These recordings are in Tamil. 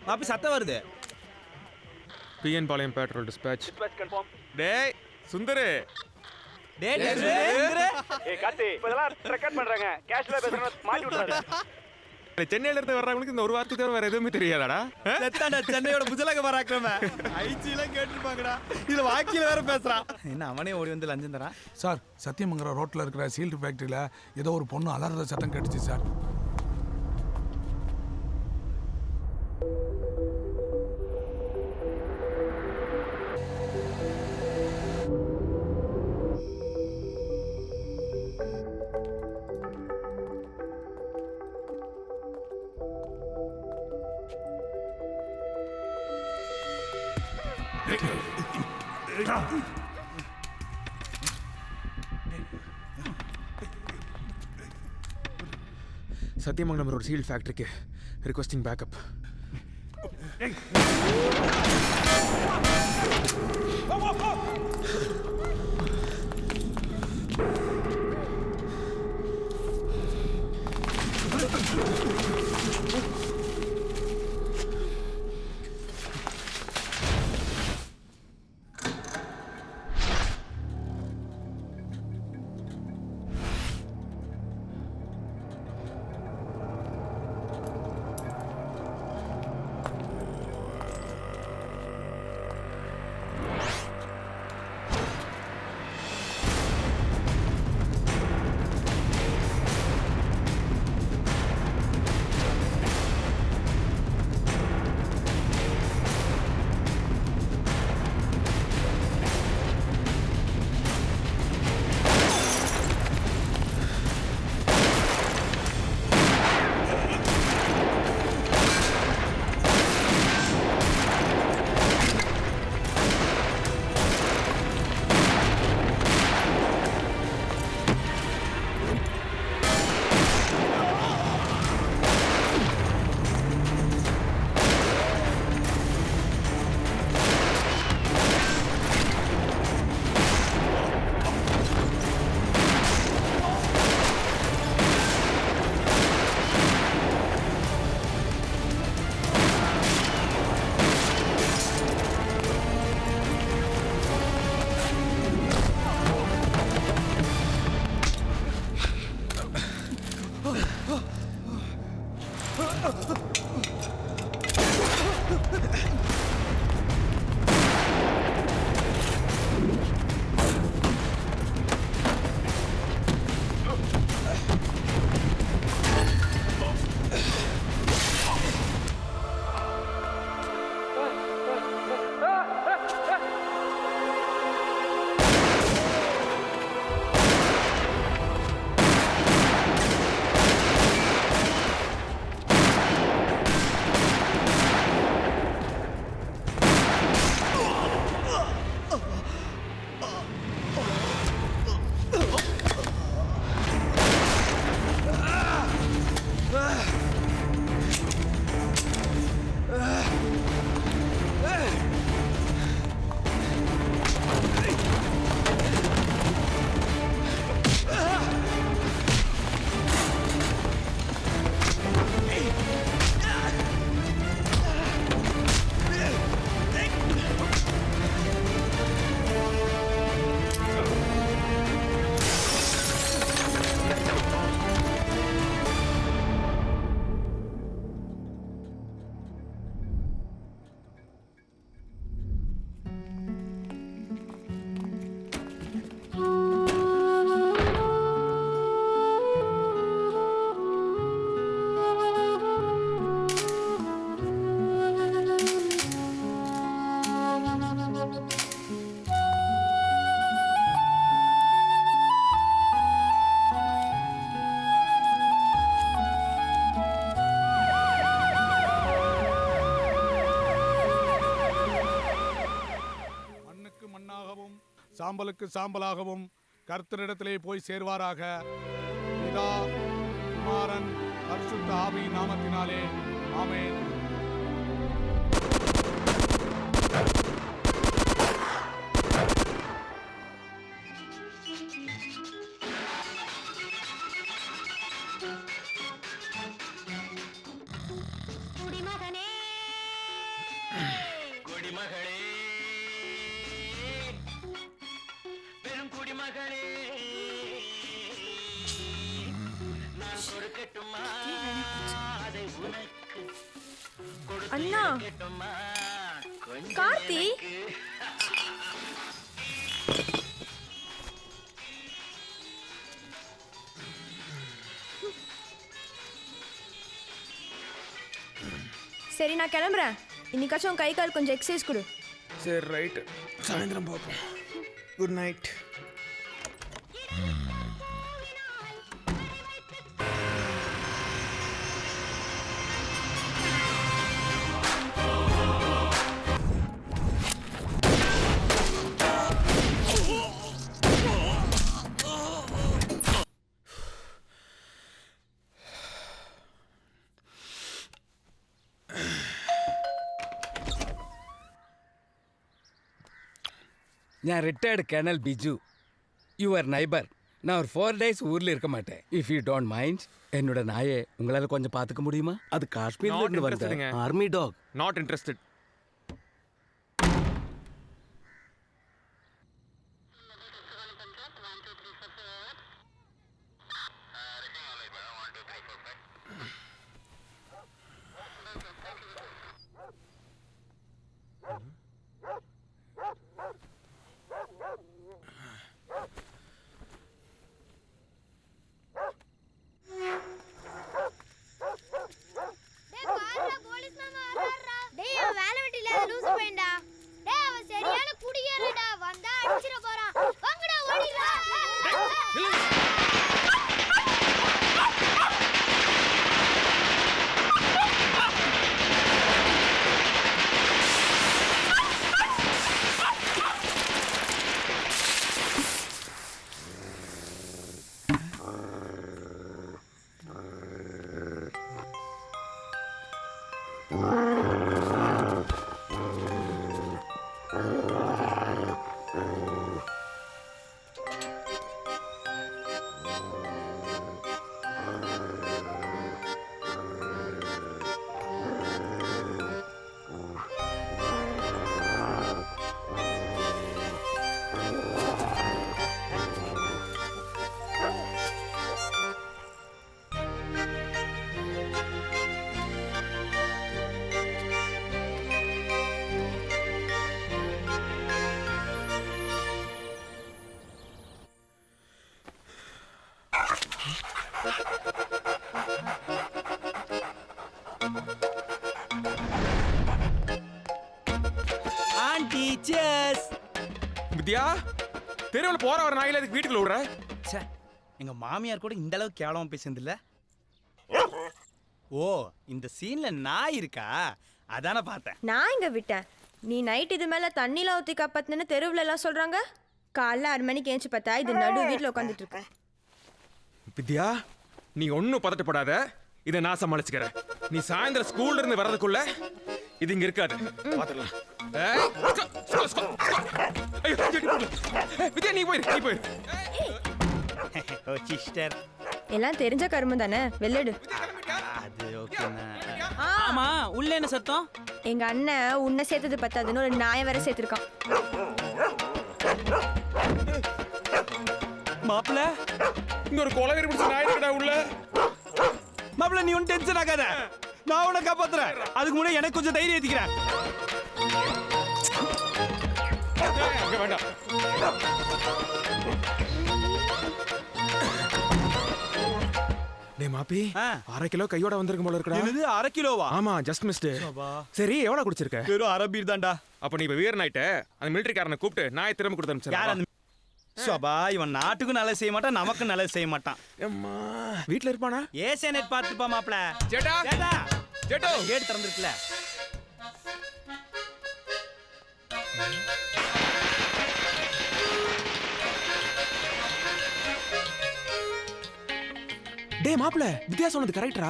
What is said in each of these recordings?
மாப்பி சத்தம் வருது. பிஎன் பாளையம் பெட்ரோல் டிஸ்பேட்ச். டேய் சுந்தரு. டேய் கார்த்தி இப்போதெல்லாம் ரெக்கார்ட் பண்றாங்க. கேஷ்ல பேசுறத மாட்டி விட்டுறாரு. சென்னையில இருந்து வர்றவங்களுக்கு இந்த ஒரு வார்த்தை தவிர வேற எதுவுமே தெரியாதாடா? செத்தாடா சென்னையோட புஜலக பராக்கிரம. ஐச்சிலாம் கேட்டிருப்பாங்கடா. இதுல வாக்கில வேற பேசுறான். என்ன அவனே ஓடி வந்து லஞ்சம் தரான். சார் சத்தியமங்கலம் ரோட்ல இருக்கிற சீல்டு ஃபேக்டரியில ஏதோ ஒரு பொண்ணு அலறத சத்தம் கேட்டுச்சு சார். சத்தியமங்கலம் ரோட் சீல்ட் ஃபேக்டரிக்கு ரிக்வெஸ்டிங் பேக்கப். சாம்பலுக்கு சாம்பலாகவும் கர்த்தரிடத்திலே போய் சேர்வாராக. பிதா குமாரன் பரிசுத்த ஆவியின் நாமத்தினாலே ஆமென். குடிமா குடிமகளே பெரும் குடிமகளே நான் கொடுக்கட்டுமா அதை உனக்கு அண்ணா கொடுக்கட்டுமா கொஞ்சம் கார்த்தி சரி நான் கிளம்புறேன். இன்னைக்காச்சும் கை கால் கொஞ்சம் எக்ஸசைஸ் கொடு. சரி ரைட்டு, சாயந்தரம் பார்ப்போம். Good night. நான் retired colonel Biju, your neighbour. நான் ஒரு 4 days ஊரில் இருக்க மாட்டேன். இஃப் யூ டோன்ட் மைண்ட், என்னோட நாயை உங்களால் கொஞ்சம் பார்த்துக்க முடியுமா? அது காஷ்மீர்ல இருந்து வருது, army dog. Not interested. Vidya, தெருவில் போற வர நாயில அதுக்கு வீட்டுக்குள்ள விடுற? ச்சே, எங்க மாமியார் கூட இந்த அளவுக்கு கேவலமா பேசுனது இல்ல. ஓ, இந்த சீன்ல நாய் இருக்கா? அதானே பார்த்தேன். நான் இங்க விட்டேன். நீ நைட் இது மேல தண்ணில ஊத்தி காப்பாத்துன்னு தெருவுல எல்லாம் சொல்றாங்க. காலைல 6 மணிக்கு ஏஞ்சி பார்த்தா இது நடு வீட்டுல உட்காந்துட்டு இருக்க. வித்யா, நீ ஒன்னும் பதட்டப்படாத, இதை நான் சமாளிச்சுக்கிறேன். நீ சாயந்தரம் ஸ்கூல்ல இருந்து வர்றதுக்குள்ள இது இங்க இருக்காது. பாத்துடலாம். வித்யா, நீ போயிரு. ஓ சிஸ்டர், எல்லாம் தெரிஞ்ச கருமம் தானே, வெள்ளடு. அது ஓகேண்ணா. ஆமா, உள்ள என்ன சத்தம்? எங்க அண்ணன் உன்னை சேர்த்தது பத்தாதுன்னு ஒரு நாயை வேற சேர்த்திருக்கான். மாப்பிள்ள, இங்க ஒரு கொலவெறி பிடிச்ச நாய் இருக்கடா உள்ள. மாப்பிள்ள நீ ஒன்னும் டென்ஷன் ஆகாத, நான் உன்னை காப்பாத்துறேன். அதுக்கு முன்னாடி எனக்கு கொஞ்சம் தைரியம் ஏத்திக்கிறேன். அங்க வேண்டாம். டேய் மாப்பி, 1/2 கிலோ கையோட வந்திருக்கும் போல இருக்குடா. என்னது 1/2 கிலோவா? ஆமா, ஜஸ்ட் மிஸ்ட். சரி, எவ்வளவு குடிச்சிருக்க? வெறும் 1/2 பீர் தான்டா. அப்ப நீ இப்ப வீரன் ஆயிட்ட. அந்த மிலிட்டரிக்காரனை கூப்பிட்டு நாயை திரும்ப கொடுத்து யார் அனுப்பிச்சிரு. அந்த சோபா? இவன் நாட்டுக்கும் நல்லது செய்ய மாட்டான், நமக்கும் நல்லது செய்ய மாட்டான். அம்மா, வீட்ல இருப்பானா? ஏசே நெட் பார்த்துப்பா மாப்பிள்ள. ஜெட்டா, ஜெட்டா, ஜெட்டோ, கேட் திறந்துருக்குல. டேய் மாப்பிள்ள, வித்யா சொன்னது கரெக்டா?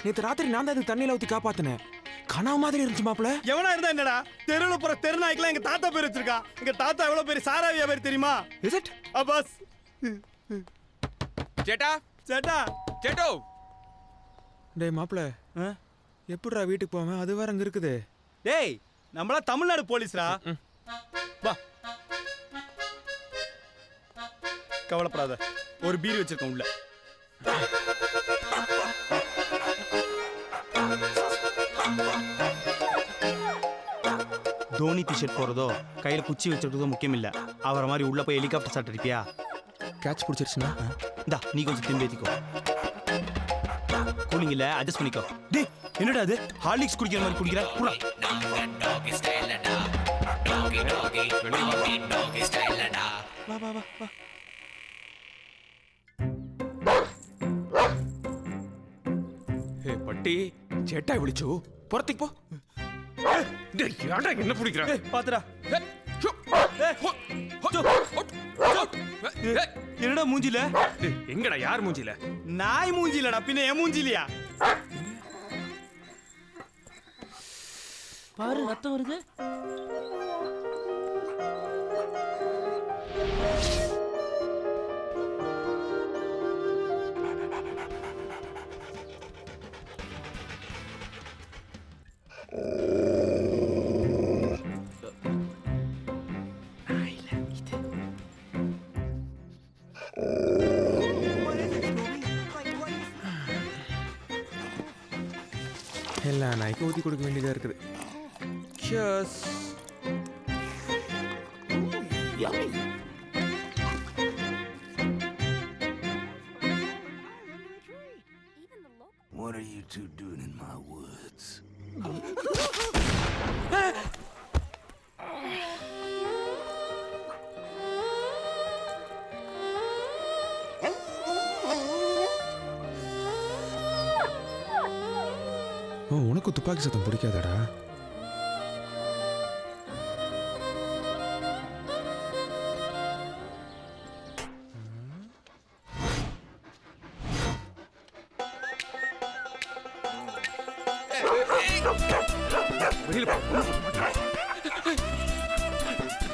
நேத்து ராத்திரி நான் தான் தண்ணியில ஊத்தி காப்பாத்தினேன். கனவு மாதிரி இருந்துச்சு மாப்பிள்ள. எவனா இருந்தா என்னடா? தெருவுல போற தெருநாய்க்கெல்லாம் எங்க தாத்தா பேர் வச்சிருக்கான். எங்க தாத்தா எவ்வளவு பெரிய சாரா வியாபாரி தெரியுமா? Is it? அப்பாஸ். ஜெட்டா, ஜெட்டா, ஜெட்டோ. டேய் மாப்பிள்ள, எப்படிடா வீட்டுக்கு போவேன்? அது வேற அங்க இருக்குது. டேய், நம்மளா தமிழ்நாடு போலீஸ்ரா. வா, கவலைப்படாத, ஒரு பீர் வச்சிருக்கேன் உள்ள. தோனி டிஷர்ட் போறதோ கையில குச்சி வச்சிருக்கிறதோ முக்கியம் இல்ல. அவரை மாதிரி உள்ள போய் ஹெலிகாப்டர் ஷாட் அடிப்பியா? கேட்ச் பிடிச்சிருச்சுன்னா இந்தா நீ கொஞ்சம் திரும்பி ஏத்திக்கோ. கூலிங் இல்ல, அட்ஜஸ்ட் பண்ணிக்கோ. டேய் என்னடா அது ஹார்லிக்ஸ் குடிக்கிற மாதிரி குடிக்கிற? புறா வா வா வா வா. ஹே பட்டி சேட்டா விழிச்சு புறத்துக்கு போ. டேய் ஏன்டா என்ன பிடிக்கிற? ஏய் பாத்துடா. என்னடா மூஞ்சில? டேய் எங்கடா யார் மூஞ்சில? நாய் மூஞ்சிலடா, பின்ன என் மூஞ்சிலியா? பாரு ரத்தம் வருது. எல்லா நாய்க்கு ஊற்றி கொடுக்க வேண்டியதாக இருக்குது. Cheers. What are you two doing in my woods? உனக்கு துப்பாக்கி சத்தம் பிடிக்காதடா?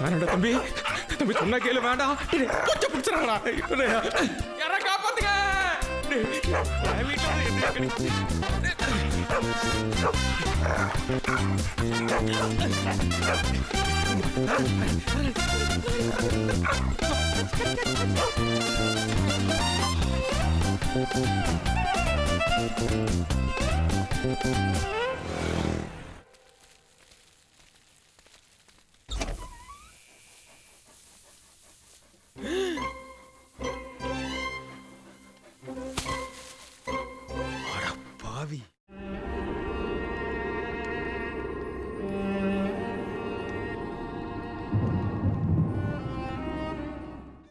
வேணாடா தம்பி, தம்பி சொன்னா கேளு, வேண்டாம். கொஞ்சம் பிடிச்சிடா, யாரா காப்பாத்துங்க. வீட்டுல